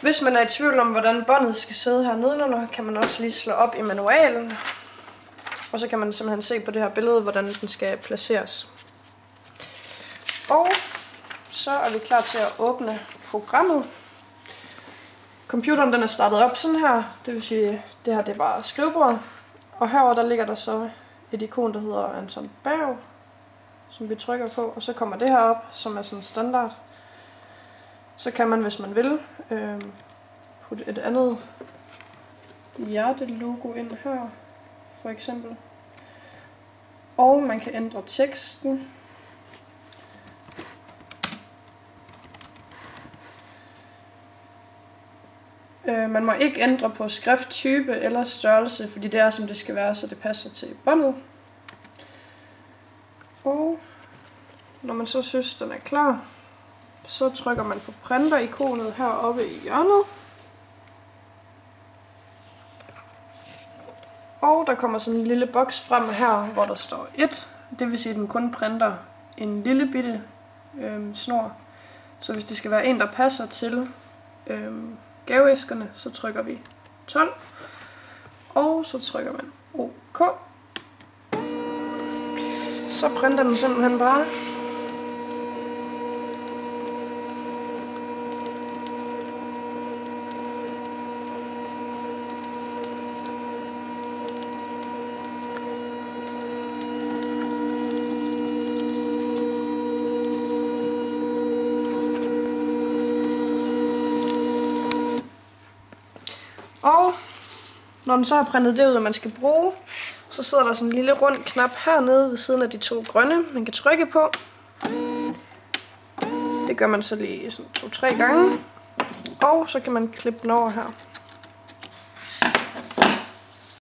Hvis man er i tvivl om, hvordan båndet skal sidde her nedenunder, kan man også lige slå op i manualen. Og så kan man simpelthen se på det her billede, hvordan den skal placeres. Og så er vi klar til at åbne programmet. Computeren den er startet op sådan her, det vil sige, det her det er bare skrivebord. Og herover der ligger der så et ikon, der hedder Anton Berg, som vi trykker på, og så kommer det her op, som er sådan standard. Så kan man, hvis man vil, putte et andet hjertelogo ind her, for eksempel. Og man kan ændre teksten. Man må ikke ændre på skrifttype eller størrelse, fordi det er som det skal være, så det passer til båndet. Og når man så synes, den er klar, så trykker man på printer-ikonet heroppe i hjørnet. Og der kommer sådan en lille boks frem her, hvor der står 1. Det vil sige, at den kun printer en lille bitte snor. Så hvis det skal være en, der passer til gaveæskerne, så trykker vi 12. Og så trykker man OK. Så printer den simpelthen bare. Og når den så har printet det ud, og man skal bruge, så sidder der sådan en lille rund knap hernede ved siden af de 2 grønne, man kan trykke på. Det gør man så lige sådan 2-3 gange. Og så kan man klippe den over her.